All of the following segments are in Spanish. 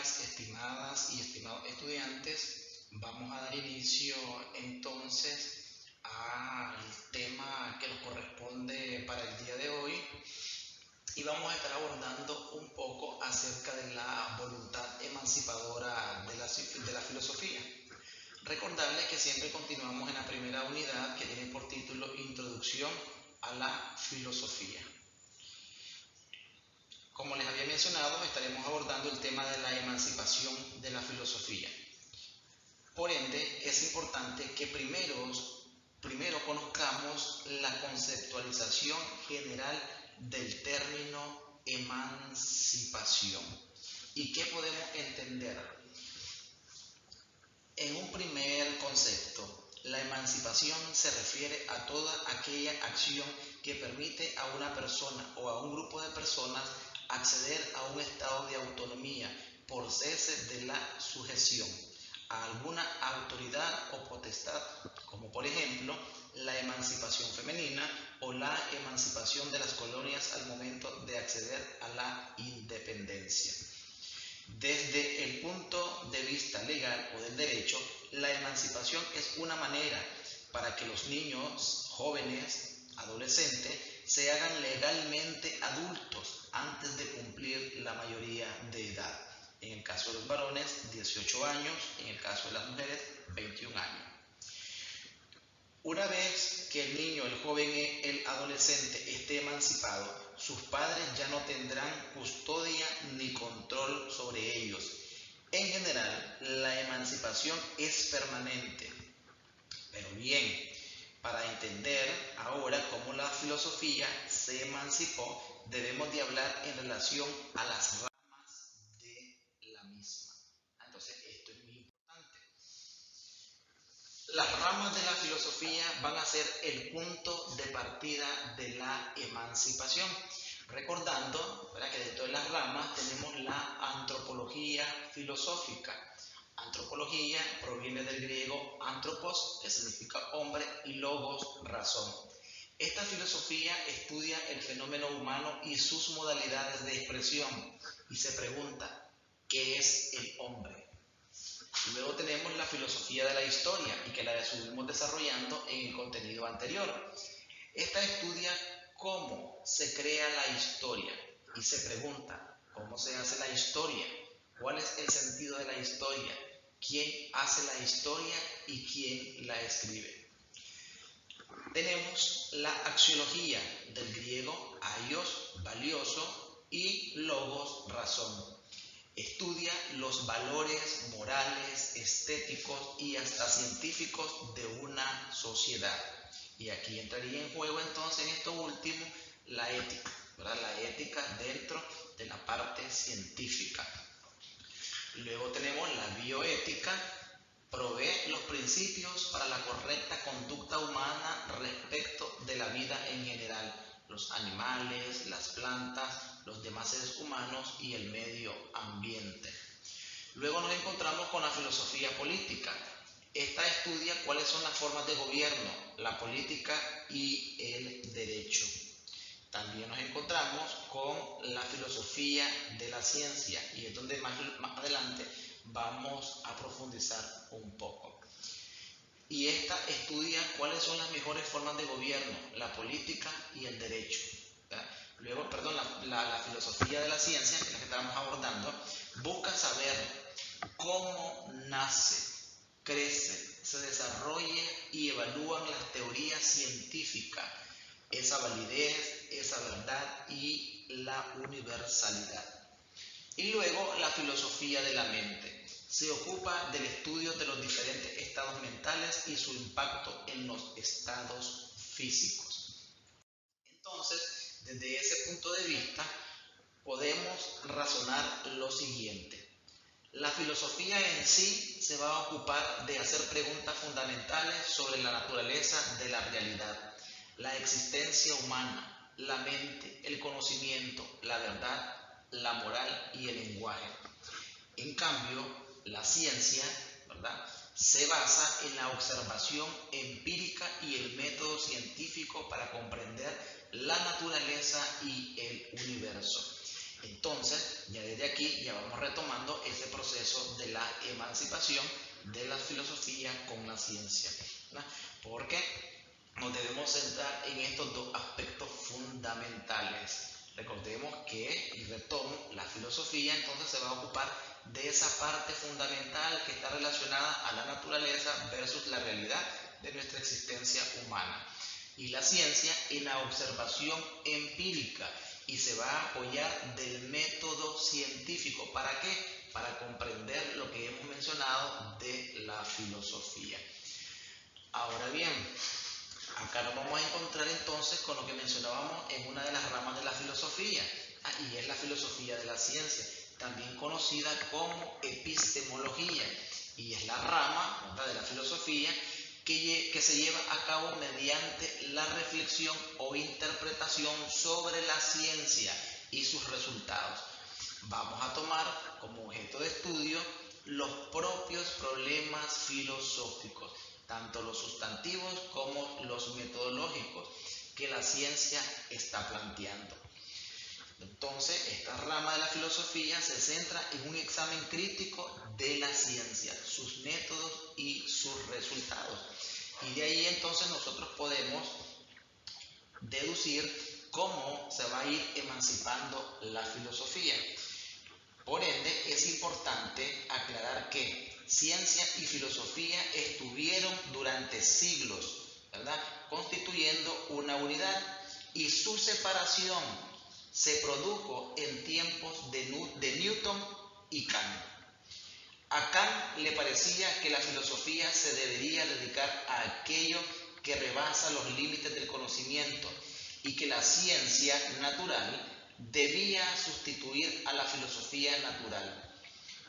días, estimadas y estimados estudiantes. Vamos a dar inicio entonces al tema que nos corresponde para el día de hoy y vamos a estar abordando un poco acerca de la voluntad emancipadora de la filosofía. Recordarles que siempre continuamos en la primera unidad que tiene por título Introducción a la filosofía. Como les había mencionado, estaremos abordando el tema de la emancipación de la filosofía. Por ende, es importante que primero conozcamos la conceptualización general del término emancipación. ¿Y qué podemos entender? En un primer concepto, la emancipación se refiere a toda aquella acción que permite a una persona o a un grupo de personas acceder a un estado de autonomía por cese de la sujeción a alguna autoridad o potestad, como por ejemplo la emancipación femenina o la emancipación de las colonias al momento de acceder a la independencia. Desde el punto de vista legal o del derecho, la emancipación es una manera para que los niños, jóvenes, adolescentes, se hagan legalmente adultos antes de cumplir la mayoría de edad. En el caso de los varones, 18 años, en el caso de las mujeres, 21 años. Una vez que el niño, el joven, el adolescente esté emancipado, sus padres ya no tendrán custodia ni control sobre ellos. En general, la emancipación es permanente. Pero bien, para entender ahora cómo la filosofía se emancipó, debemos de hablar en relación a las ramas de la misma. Entonces, esto es muy importante. Las ramas de la filosofía van a ser el punto de partida de la emancipación. Recordando, ¿verdad?, que dentro de las ramas tenemos la antropología filosófica. Antropología proviene del griego anthropos, que significa hombre, y logos, razón. Esta filosofía estudia el fenómeno humano y sus modalidades de expresión y se pregunta, ¿qué es el hombre? Luego tenemos la filosofía de la historia y que la estuvimos desarrollando en el contenido anterior. Esta estudia cómo se crea la historia y se pregunta, ¿cómo se hace la historia? ¿Cuál es el sentido de la historia? ¿Quién hace la historia y quién la escribe? Tenemos la axiología del griego aios, valioso, y logos, razón. Estudia los valores morales, estéticos y hasta científicos de una sociedad. Y aquí entraría en juego entonces en esto último la ética, ¿verdad? La ética dentro de la parte científica. Luego tenemos la bioética, provee los principios para la correcta conducta humana respecto de la vida en general, los animales, las plantas, los demás seres humanos y el medio ambiente. Luego nos encontramos con la filosofía política. Esta estudia cuáles son las formas de gobierno, la política y el derecho. También nos encontramos con la filosofía de la ciencia y es donde más adelante vamos a profundizar un poco. Y esta estudia cuáles son las mejores formas de gobierno, la política y el derecho. Luego, la filosofía de la ciencia, que es la que estamos abordando, busca saber cómo nace, crece, se desarrolla y evalúan las teorías científicas, esa validez, esa verdad y la universalidad. Y luego la filosofía de la mente. Se ocupa del estudio de los diferentes estados mentales y su impacto en los estados físicos. Entonces, desde ese punto de vista, podemos razonar lo siguiente. La filosofía en sí se va a ocupar de hacer preguntas fundamentales sobre la naturaleza de la realidad, la existencia humana, la mente, el conocimiento, la verdad, la moral y el lenguaje. En cambio, la ciencia, ¿verdad?, se basa en la observación empírica y el método científico para comprender la naturaleza y el universo. Entonces, ya desde aquí ya vamos retomando ese proceso de la emancipación de la filosofía con la ciencia, ¿verdad? Porque nos debemos centrar en estos dos aspectos fundamentales. Recordemos que, y retomo, la filosofía entonces se va a ocupar de esa parte fundamental que está relacionada a la naturaleza versus la realidad de nuestra existencia humana. Y la ciencia en la observación empírica, y se va a apoyar del método científico. ¿Para qué? Para comprender lo que hemos mencionado de la filosofía. Ahora bien, acá nos vamos a encontrar entonces con lo que mencionábamos en una de las ramas de la filosofía, y es la filosofía de la ciencia, también conocida como epistemología, y es la rama, ¿verdad?, de la filosofía que se lleva a cabo mediante la reflexión o interpretación sobre la ciencia y sus resultados. Vamos a tomar como objeto de estudio los propios problemas filosóficos, tanto los sustantivos como los metodológicos, que la ciencia está planteando. Entonces, esta rama de la filosofía se centra en un examen crítico de la ciencia, sus métodos y sus resultados. Y de ahí entonces nosotros podemos deducir cómo se va a ir emancipando la filosofía. Por ende, es importante aclarar que ciencia y filosofía estuvieron durante siglos, ¿verdad?, constituyendo una unidad, y su separación se produjo en tiempos de Newton y Kant. A Kant le parecía que la filosofía se debería dedicar a aquello que rebasa los límites del conocimiento y que la ciencia natural debía sustituir a la filosofía natural.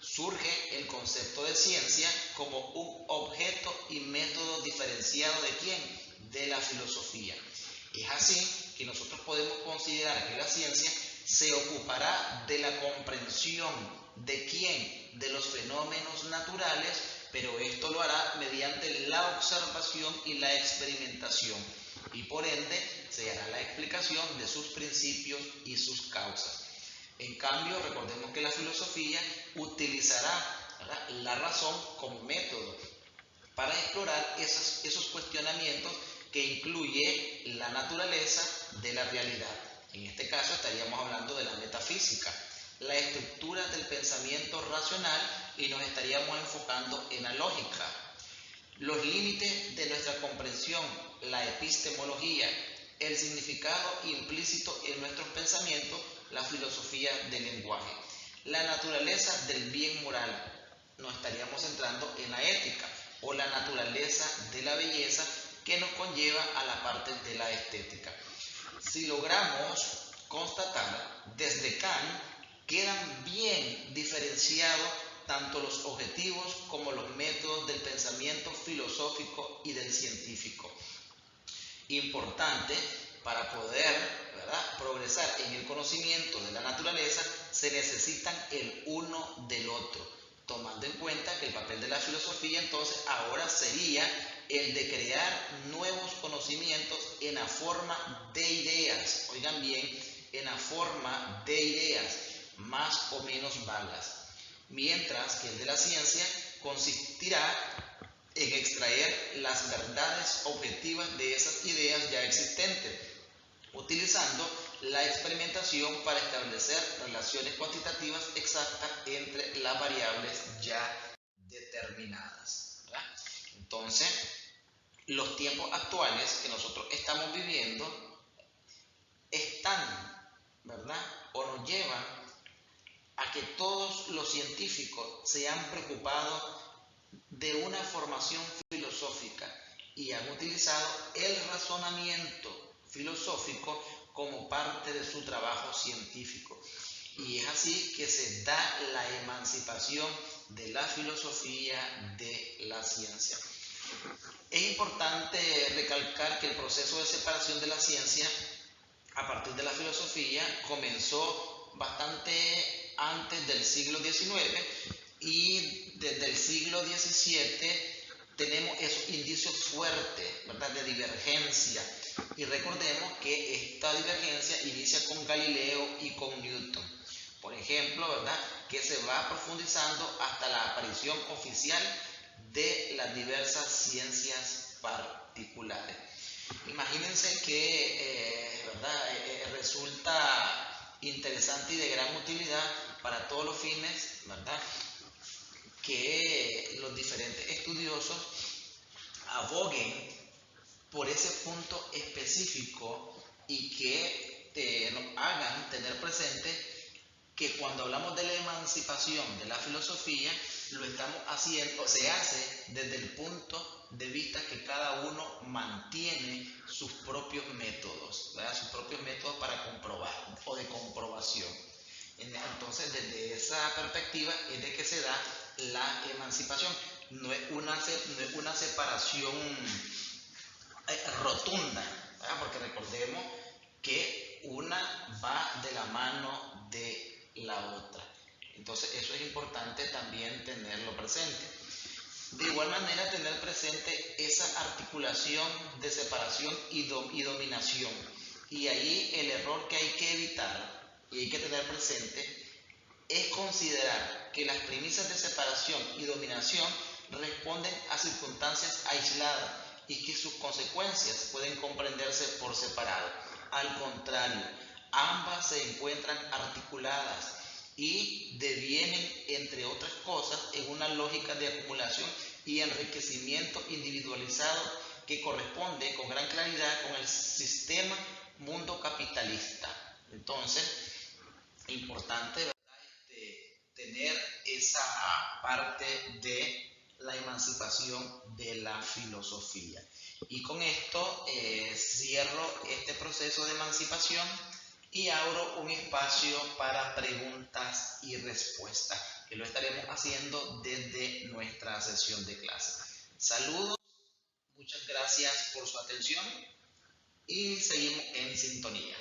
Surge el concepto de ciencia como un objeto y método diferenciado ¿de quién? De la filosofía. Es así que nosotros podemos considerar que la ciencia se ocupará de la comprensión ¿de quién? De los fenómenos naturales, pero esto lo hará mediante la observación y la experimentación, y por ende se hará la explicación de sus principios y sus causas. En cambio, recordemos que la filosofía utilizará, ¿verdad?, la razón como método para explorar esos cuestionamientos que incluye la naturaleza de la realidad. En este caso estaríamos hablando de la metafísica, la estructura del pensamiento racional, y nos estaríamos enfocando en la lógica, los límites de nuestra comprensión, la epistemología, el significado implícito en nuestros pensamientos, la filosofía del lenguaje, la naturaleza del bien moral, nos estaríamos centrando en la ética, o la naturaleza de la belleza, que nos conlleva a la parte de la estética. Si logramos constatar, desde Kant quedan bien diferenciados tanto los objetivos como los métodos del pensamiento filosófico y del científico. Importante, para poder, ¿verdad?, progresar en el conocimiento de la naturaleza, se necesitan el uno del otro, tomando en cuenta que el papel de la filosofía entonces ahora sería el de crear nuevos conocimientos en la forma de ideas, oigan bien, en la forma de ideas más o menos vagas, mientras que el de la ciencia consistirá en extraer las verdades objetivas de esas ideas ya existentes, utilizando la experimentación para establecer relaciones cuantitativas exactas entre las variables ya determinadas, ¿verdad? Entonces, los tiempos actuales que nosotros estamos viviendo están, ¿verdad?, o nos llevan a que todos los científicos se han preocupado de una formación filosófica y han utilizado el razonamiento filosófico como parte de su trabajo científico. Y es así que se da la emancipación de la filosofía de la ciencia. Es importante recalcar que el proceso de separación de la ciencia a partir de la filosofía comenzó bastante antes del siglo XIX, y desde el siglo XVII tenemos esos indicios fuertes, ¿verdad?, de divergencia. Y recordemos que esta divergencia inicia con Galileo y con Newton. Por ejemplo, ¿verdad?, que se va profundizando hasta la aparición oficial de las diversas ciencias particulares. Imagínense que ¿verdad? Resulta interesante y de gran utilidad para todos los fines, ¿verdad?, que los diferentes estudiosos aboguen por ese punto específico y que nos hagan tener presente que cuando hablamos de la emancipación de la filosofía, lo estamos haciendo, se hace desde el punto de vista que cada uno mantiene sus propios métodos, ¿verdad?, sus propios métodos para comprobar o de comprobación. Entonces, desde esa perspectiva es de que se da la emancipación. No es una separación rotunda, ¿verdad?, porque recordemos que una va de la mano de la otra. Entonces, eso es importante también tenerlo presente. De igual manera, tener presente esa articulación de separación y dominación. Y ahí el error que hay que evitar y hay que tener presente es considerar que las premisas de separación y dominación responden a circunstancias aisladas y que sus consecuencias pueden comprenderse por separado. Al contrario, ambas se encuentran articuladas y devienen, entre otras cosas, en una lógica de acumulación y enriquecimiento individualizado que corresponde con gran claridad con el sistema mundo capitalista. Entonces, importante, ¿verdad?, tener esa parte de la emancipación de la filosofía. Y con esto cierro este proceso de emancipación y abro un espacio para preguntas y respuestas, que lo estaremos haciendo desde nuestra sesión de clase. Saludos, muchas gracias por su atención y seguimos en sintonía.